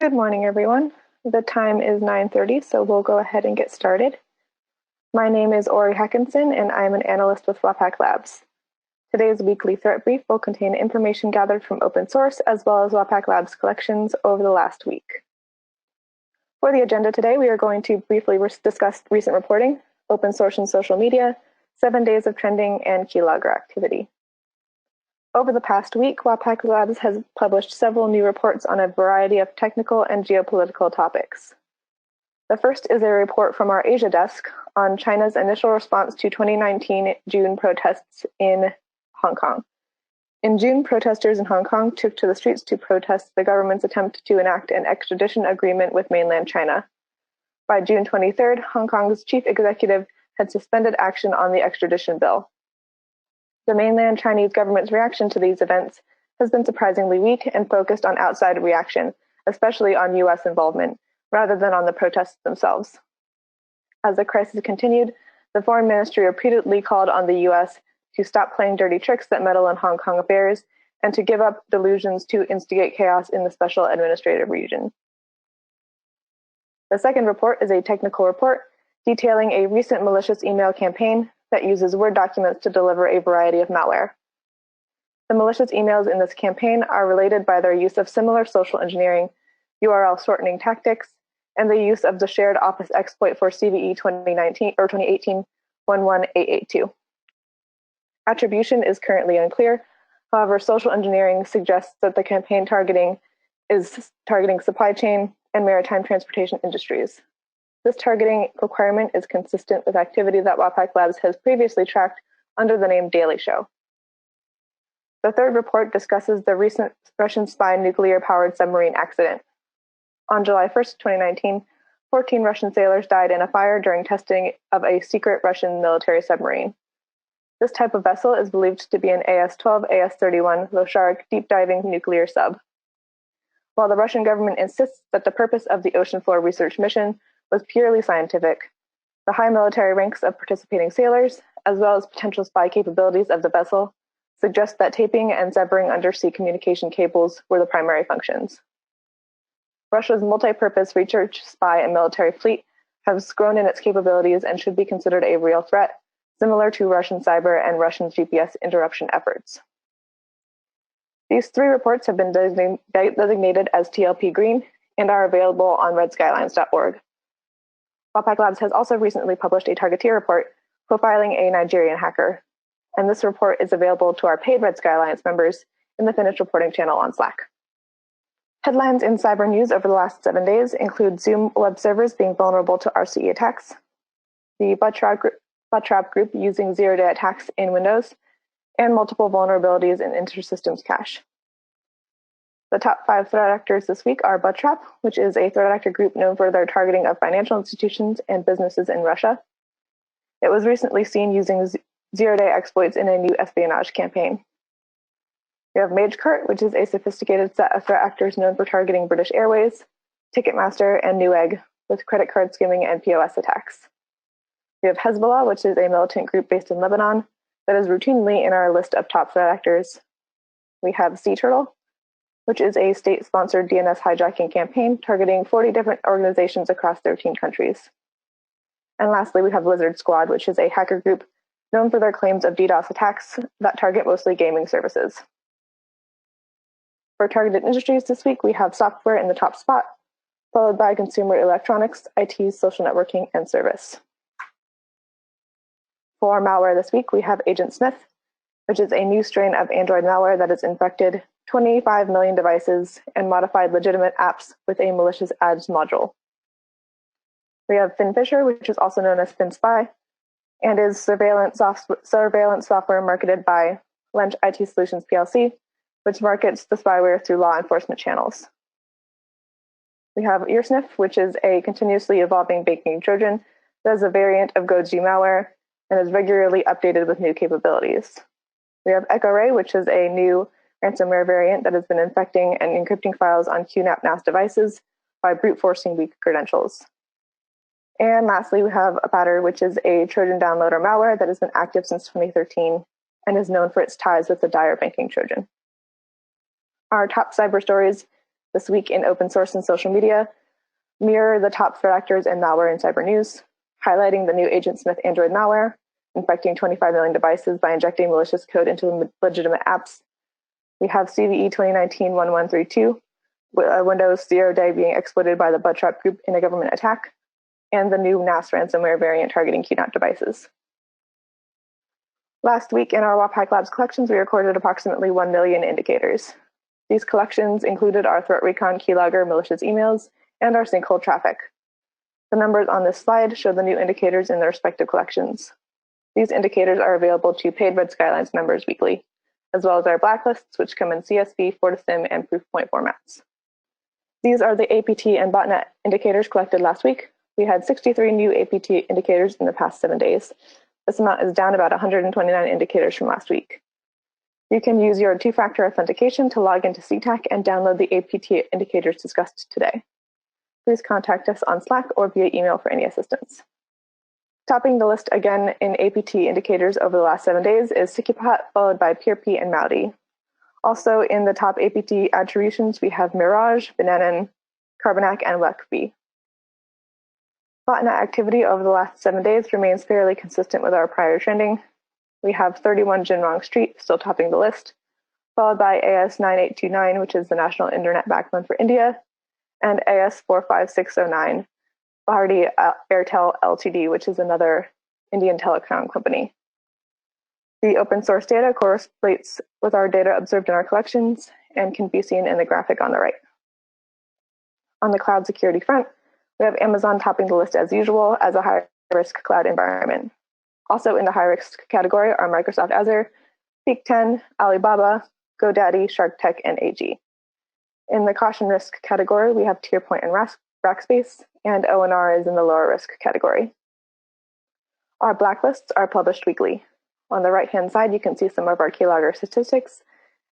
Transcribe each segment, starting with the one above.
Good morning, everyone. The time is 9:30, so we'll go ahead and get started. My name is Ori Hackinson, and I'm an analyst with Wappak Labs. Today's weekly threat brief will contain information gathered from open source as well as Wappak Labs collections over the last week. For the agenda today, we are going to briefly discuss recent reporting, open source and social media, 7 days of trending, and keylogger activity. Over the past week, Wappak Labs has published several new reports on a variety of technical and geopolitical topics. The first is a report from our Asia desk on China's initial response to 2019 June protests in Hong Kong. In June, protesters in Hong Kong took to the streets to protest the government's attempt to enact an extradition agreement with mainland China. By June 23rd, Hong Kong's chief executive had suspended action on the extradition bill. The mainland Chinese government's reaction to these events has been surprisingly weak and focused on outside reaction, especially on U.S. involvement, rather than on the protests themselves. As the crisis continued, the Foreign Ministry repeatedly called on the U.S. to stop playing dirty tricks that meddle in Hong Kong affairs and to give up delusions to instigate chaos in the Special Administrative Region. The second report is a technical report detailing a recent malicious email campaign that uses Word documents to deliver a variety of malware. The malicious emails in this campaign are related by their use of similar social engineering, URL shortening tactics, and the use of the shared office exploit for CVE 2018-11882. Attribution is currently unclear. However, social engineering suggests that the campaign is targeting supply chain and maritime transportation industries. This targeting requirement is consistent with activity that Wappak Labs has previously tracked under the name Daily Show. The third report discusses the recent Russian spy nuclear-powered submarine accident. On July 1st, 2019, 14 Russian sailors died in a fire during testing of a secret Russian military submarine. This type of vessel is believed to be an AS-12, AS-31 Losharik deep-diving nuclear sub. While the Russian government insists that the purpose of the ocean floor research mission was purely scientific, the high military ranks of participating sailors, as well as potential spy capabilities of the vessel, suggest that taping and severing undersea communication cables were the primary functions. Russia's multi-purpose research, spy, and military fleet has grown in its capabilities and should be considered a real threat, similar to Russian cyber and Russian GPS interruption efforts. These three reports have been designated as TLP Green and are available on redskylines.org. Wappak Labs has also recently published a Targeteer report profiling a Nigerian hacker, and this report is available to our paid Red Sky Alliance members in the Finished Reporting channel on Slack. Headlines in cyber news over the last 7 days include Zoom web servers being vulnerable to RCE attacks, the Bottrap group using zero-day attacks in Windows, and multiple vulnerabilities in InterSystems cache. The top 5 threat actors this week are Bottrap, which is a threat actor group known for their targeting of financial institutions and businesses in Russia. It was recently seen using zero-day exploits in a new espionage campaign. We have MageCart, which is a sophisticated set of threat actors known for targeting British Airways, Ticketmaster, and Newegg with credit card skimming and POS attacks. We have Hezbollah, which is a militant group based in Lebanon that is routinely in our list of top threat actors. We have Sea Turtle, which is a state-sponsored DNS hijacking campaign targeting 40 different organizations across 13 countries. And lastly, we have Lizard Squad, which is a hacker group known for their claims of DDoS attacks that target mostly gaming services. For targeted industries this week, we have software in the top spot, followed by consumer electronics, IT, social networking, and service. For malware this week, we have Agent Smith, which is a new strain of Android malware that has infected 25 million devices and modified legitimate apps with a malicious ads module. We have FinFisher, which is also known as FinSpy, and is surveillance software marketed by Lench IT Solutions PLC, which markets the spyware through law enforcement channels. We have EarSniff, which is a continuously evolving banking Trojan that is a variant of Goji malware and is regularly updated with new capabilities. We have EchoRay, which is a new ransomware variant that has been infecting and encrypting files on QNAP NAS devices by brute forcing weak credentials. And lastly, we have Apatter, which is a Trojan downloader malware that has been active since 2013 and is known for its ties with the Dire banking Trojan. Our top cyber stories This week in open source and social media mirror the top threat actors in malware and cyber news, highlighting the new Agent Smith Android malware, infecting 25 million devices by injecting malicious code into legitimate apps. We have CVE 2019-1132, a Windows 0 day being exploited by the Buttrap group in a government attack, and the new NAS ransomware variant targeting QNAP devices. Last week in our WAPHAC Labs collections, we recorded approximately 1 million indicators. These collections included our Threat Recon keylogger malicious emails and our sinkhole traffic. The numbers on this slide show the new indicators in their respective collections. These indicators are available to paid Red Skylines members weekly, as well as our blacklists, which come in CSV, FortiSIM, and Proofpoint formats. These are the APT and botnet indicators collected last week. We had 63 new APT indicators in the past 7 days. This amount is down about 129 indicators from last week. You can use your two-factor authentication to log into CTAC and download the APT indicators discussed today. Please contact us on Slack or via email for any assistance. Topping the list again in APT indicators over the last 7 days is Sikkipot, followed by PRP and Maudi. Also in the top APT attributions, we have Mirage, Bananan, Carbonac, and WEC-V. Botnet activity over the last 7 days remains fairly consistent with our prior trending. We have 31 Jinrong Street still topping the list, followed by AS9829, which is the National Internet Backbone for India, and AS45609, Bharti Airtel Ltd, which is another Indian telecom company. The open source data correlates with our data observed in our collections and can be seen in the graphic on the right. On the cloud security front, we have Amazon topping the list as usual as a high-risk cloud environment. Also in the high-risk category are Microsoft Azure, Peak10, Alibaba, GoDaddy, SharkTech, and AG. In the caution risk category, we have TierPoint and Rackspace, and ONR is in the lower risk category. Our blacklists are published weekly. On the right-hand side, you can see some of our keylogger statistics,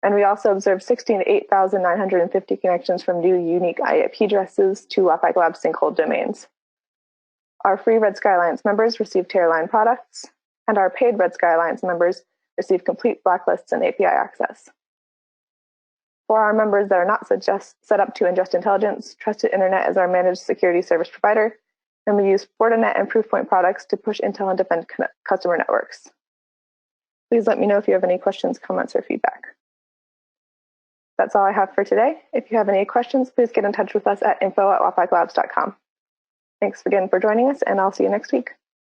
and we also observed 68,950 connections from new unique IP addresses to WAPHAC Labs sinkhole domains. Our free Red Sky Alliance members receive Tearline products, and our paid Red Sky Alliance members receive complete blacklists and API access. For our members that are not set up to ingest intelligence, Trusted Internet is our managed security service provider, and we use Fortinet and Proofpoint products to push intel and defend customer networks. Please let me know if you have any questions, comments, or feedback. That's all I have for today. If you have any questions, please get in touch with us at info@waphaclabs.com. Thanks again for joining us, and I'll see you next week.